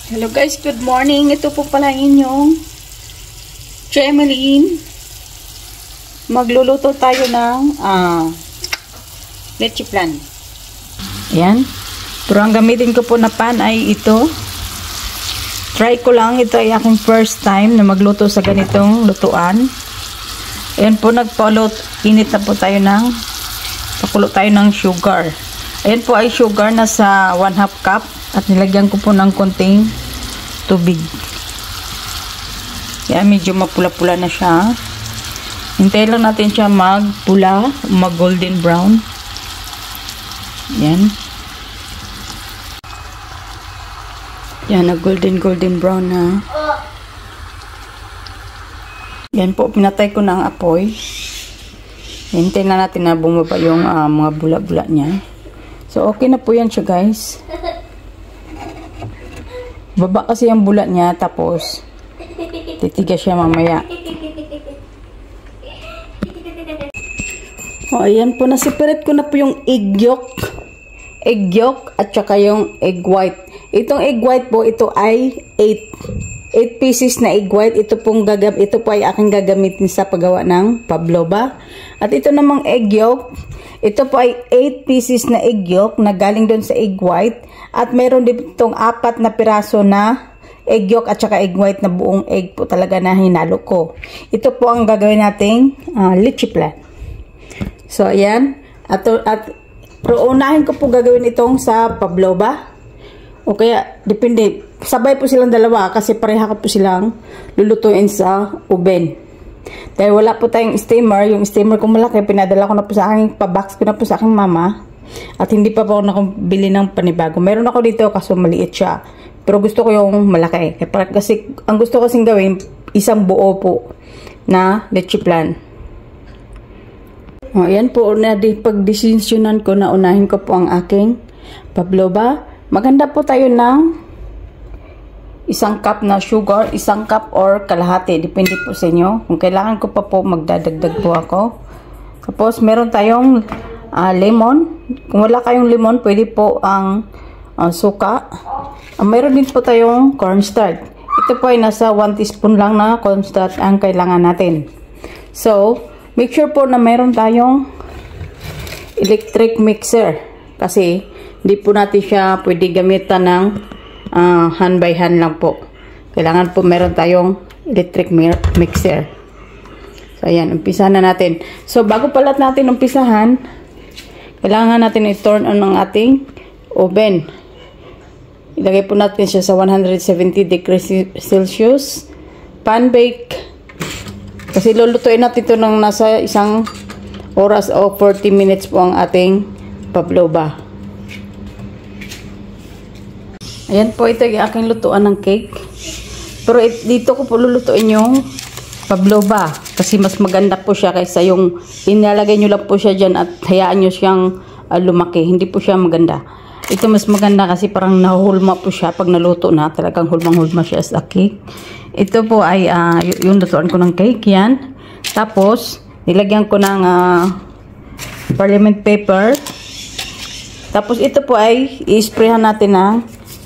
Hello guys, good morning. Ito po pala inyong Chemeline. Magluluto tayo ng leche flan. Ayan. Pero ang gamitin ko po na pan ay ito. Try ko lang. Ito ay aking first time na magluto sa ganitong lutuan. Ayan po, init na po tayo pakulo tayo ng sugar. Ayan po ay sugar na sa 1/2 cup at nilagyan ko po ng konting tubig. Kaya medyo mapula-pula na siya. Hintayin lang natin siya magpula, mag-golden brown. Yan. Yan, nag-golden brown na. Yan po, pinatay ko na ang apoy. Hintayin lang natin na bumaba yung mga bula-bula niya. So, okay na po yan siya, guys. Baba kasi ang bula niya, tapos titigas siya mamaya. O, ayan po, nasiparate ko na po yung egg yolk at saka yung egg white. Itong egg white po, ito ay 8 pieces na egg white. Ito po ay aking gagamitin sa paggawa ng pavlova. At ito namang egg yolk, ito po ay 8 pieces na egg yolk na galing doon sa egg white. At meron din itong 4 na piraso na egg yolk at saka egg white na buong egg po talaga na hinalo ko. Ito po ang gagawin nating leche flan. So, ayan. Pero unahin ko po gagawin itong sa pavlova. O kaya, depende. Sabay po silang dalawa kasi pareha ko po silang lulutuin sa oven. Dahil wala po tayong steamer. Yung steamer ko malaki, pinadala ko na po sa aking, pabox ko na po sa aking mama. At hindi pa po ako nakabili ng panibago. Meron ako dito kaso maliit siya. Pero gusto ko yung malaki. Kasi ang gusto ko kasing gawin, isang buo po na leche flan. O, ayan po, pag-desisyonan ko na unahin ko po ang aking pavlova. Maganda po tayo ng 1 cup na sugar, 1 cup or kalahati. Depende po sa inyo. Kung kailangan ko pa po, magdadagdag po ako. Tapos, meron tayong lemon. Kung wala kayong lemon, pwede po ang suka. Meron din po tayong cornstarch. Ito po ay nasa 1 teaspoon lang na cornstarch ang kailangan natin. So, make sure po na meron tayong electric mixer. Kasi, hindi po natin siya pwede gamitan ng hand by hand lang po. Kailangan po meron tayong electric mixer. So, ayan. Umpisahan na natin. So, bago pala natin umpisahan, kailangan natin i-turn on ang ating oven. Ilagay po natin siya sa 170 degrees Celsius. Pan bake. Kasi lulutuin natin ito ng nasa 1 oras o 40 minutes po ang ating pavlova. Ayan po, ito yung aking lutuan ng cake. Pero dito ko po lulutuin yung pavlova. Kasi mas maganda po siya kaysa yung inalagay nyo lang po siya dyan at hayaan nyo siyang lumaki. Hindi po siya maganda. Ito mas maganda kasi parang nahuhulma po siya pag naluto na. Talagang hulmang-hulma siya sa cake. Ito po ay yung lutuan ko ng cake. Yan. Tapos, nilagyan ko ng parliament paper. Tapos, ito po ay i-sprayhan natin ng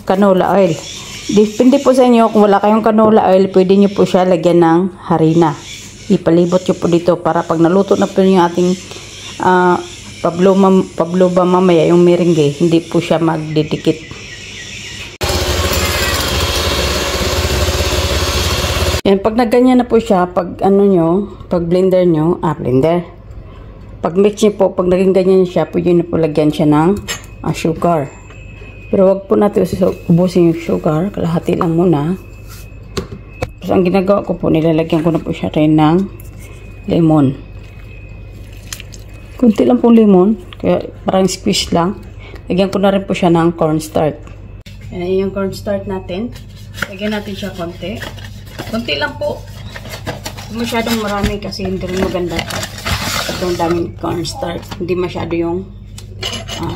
canola oil. Depende po sa inyo. Kung wala kayong canola oil, pwede nyo po siya lagyan ng harina. Ipalibot nyo po dito para pag naluto na po yung ating pavlova mamaya, yung meringue, hindi po siya magdidikit. Yan, pag naganyan na po siya, pag blender nyo, pag mix nyo po, pag naging ganyan siya, pwede nyo po lagyan siya ng sugar. Pero wag po natin ubusin yung sugar, kalahati lang muna. Tapos ang ginagawa ko po, nilalagyan ko na po siya rin ng lemon. Kunti lang pong lemon, kaya parang squeeze lang. Lagyan ko na rin po siya ng cornstarch. Ayan yung cornstarch natin. Lagyan natin siya konti. Kunti lang po. Masyadong marami kasi hindi rin maganda. Itong daming cornstarch. Hindi masyado yung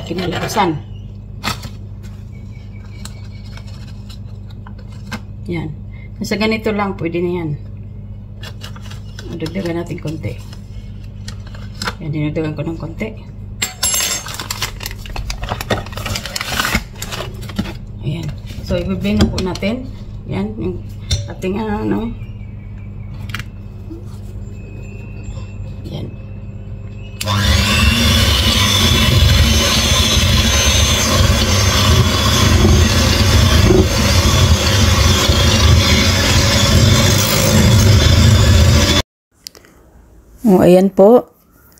kinalabasan. Yan. Nasa ganito lang, pwede na yan. Dagdagan natin konti. Yan, dinagdagan ko ng konti. Ayan. So, So, i-blend na po natin. Yan, yung ating ano. Yan. Oh, ayan po.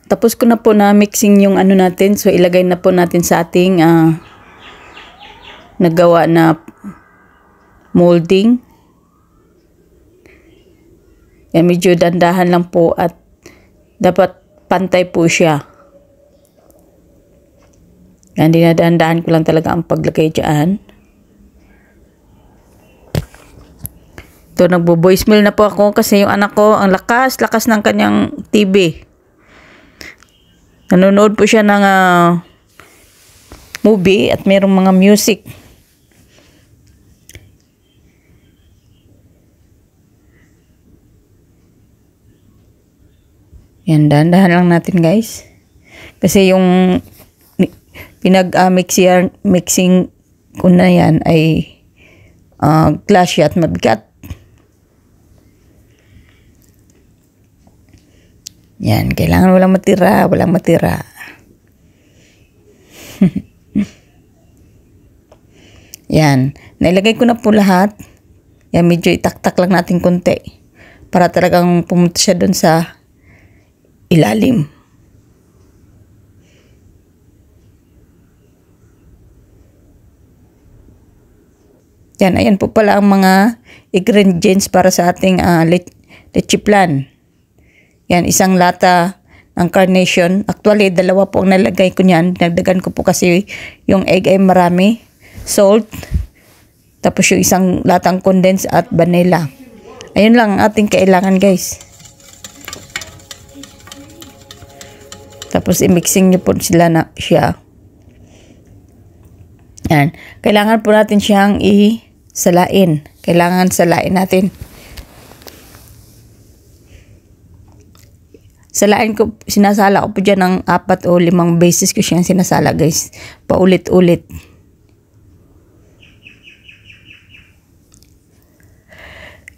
Tapos ko na po na mixing yung ano natin. So, ilagay na po natin sa ating nagawa na molding. Yan, medyo dandahan lang po at dapat pantay po siya. Yan, dinadandahan ko lang talaga ang paglagay dyan. Ito, nagbo-voicemail na po ako kasi yung anak ko, ang lakas ng kanyang TV. Nanonood po siya ng movie at mayroong mga music. Yan, dahan-dahan lang natin guys. Kasi yung mixing ko na yan ay glass at mabigat. Yan, kailangan walang matira. Yan, nailagay ko na po lahat. Yan, medyo itaktak lang natin konti para talagang pumunta siya doon sa ilalim. Yan, ayan po pala ang mga ingredients para sa ating leche flan. Yan, isang lata ng carnation. Actually, 2 po ang nalagay ko niyan. Nagdagan ko po kasi yung egg ay marami. Salt. Tapos yung isang latang condensed at vanilla. Ayun lang ang ating kailangan guys. Tapos i-mixing nyo po siya. Yan. Kailangan po natin siyang isalain. Kailangan salain natin. Salain ko, sinasala ko po dyan ng 4 o 5 beses ko siyang sinasala guys. Paulit-ulit.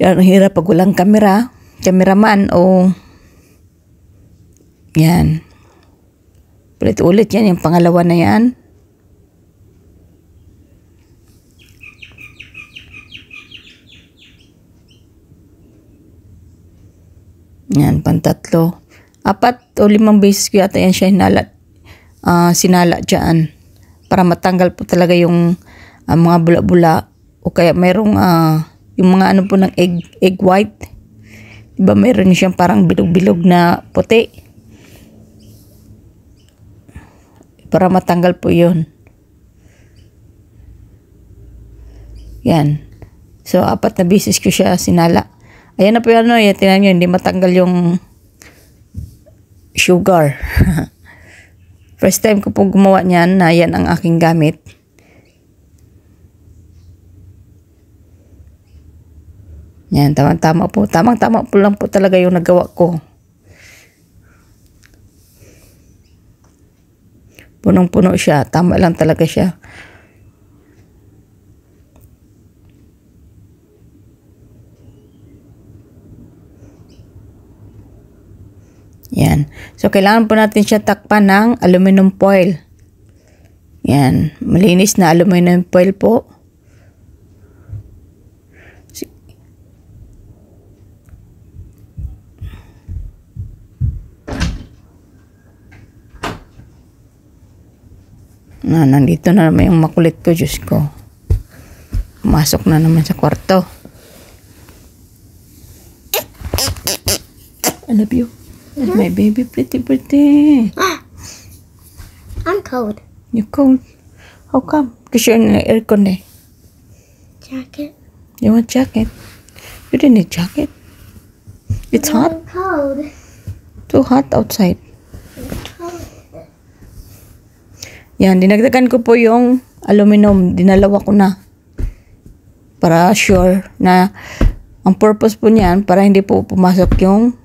Yan, hirap pag walang cameraman o yan. Ulit-ulit yan, yung pangalawa na yan. Yan, pantatlo. 4 o 5 beses ko yata yan siya sinala dyan. Para matanggal po talaga yung mga bula-bula. O kaya mayroong yung mga ano po ng egg white. Diba mayroon siyang parang bilog-bilog na puti. Para matanggal po yun. Yan. So 4 na beses ko siya sinala. Ayan na po yan. Tinan nyo, hindi matanggal yung sugar. First time ko po gumawa niyan na yan ang aking gamit. Yan, tamang-tama po. Tamang-tama po lang po talaga yung nagawa ko. Punong-puno siya. Tama lang talaga siya. Yan. So, kailangan po natin siya takpan ng aluminum foil. Yan. Malinis na aluminum foil po. Nandito na naman yung makulit ko. Diyos ko. Pumasok na naman sa kwarto. I love you. My baby, pretty. I'm cold. You cold? How come? Because you're in the aircon eh. Jacket. You want jacket? You didn't need jacket. It's hot. I'm cold. Too hot outside. I'm cold. Yan, dinagdagan ko po yung aluminum. Dinalawa ko na. Para sure na ang purpose po niyan para hindi po pumasok yung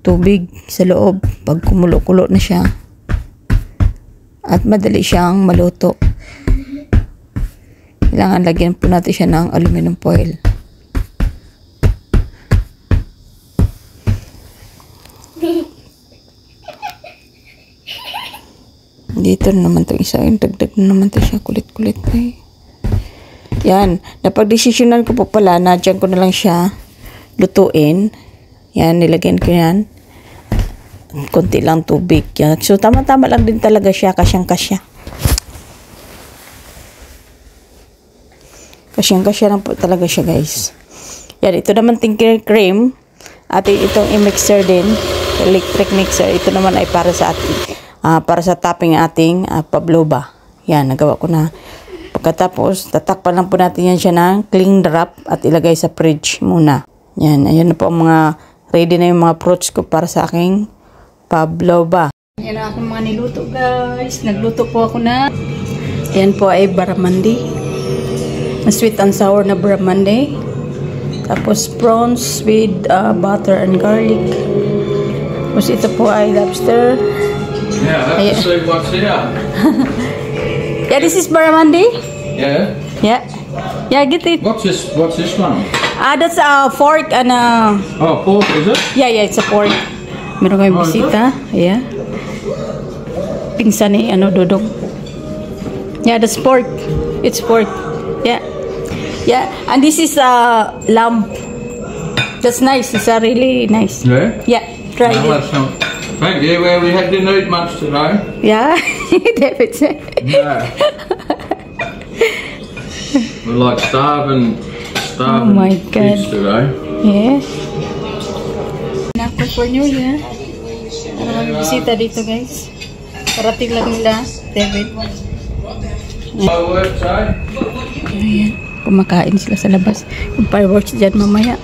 tubig sa loob pag kumulo-kulo na siya. At madali siyang maluto. Kailangan lagyan po natin siya ng aluminum foil. Dito naman itong isa. Dagdag na naman ito siya. Kulit-kulit ay. Yan. Napag-desisyonan ko po pala na dyan ko na lang siya lutuin. Yan. Nilagyan ko yan. Konti lang tubig. Yan. So, tama-tama lang din talaga siya. Kasyang-kasya. Kasyang-kasya lang po talaga siya, guys. Yan. Ito naman tinker cream. At itong i-mixer din. Electric mixer. Ito naman ay para sa ating para sa topping ating pavlova. Yan, nagawa ko na. Pagkatapos, tatakpan lang po natin yan siya ng cling wrap at ilagay sa fridge muna. Yan, ayan na po ang mga ready na yung mga fruits ko para sa aking pavlova. Yan ang aking mga niluto, guys. Nagluto po ako na. Yan po ay barramundi. Sweet and sour na barramundi. Tapos prawns with butter and garlic. Tapos ito po ay lobster. Yeah, let's see what's here. Yeah, this is barramundi. Yeah. Yeah. Yeah, get it. What's this one? That's a fork and Oh, pork, is it? yeah, it's a pork. Meron kayong bisita. Yeah. Pinsan ni Dodong. Yeah, that's pork. It's pork. Yeah. Yeah, and this is lamb. That's nice. It's really nice. Yeah. Yeah, try it. Thank you. Well, we didn't eat much today. Yeah, David said. No. We're like starving Oh my God. kids today. Yeah. Nako for New Year. May bisita dito, guys. Parating lang nila, David. Fireworks, eh? Ayan. Kumakain sila sa labas. Yung fireworks dyan mamaya.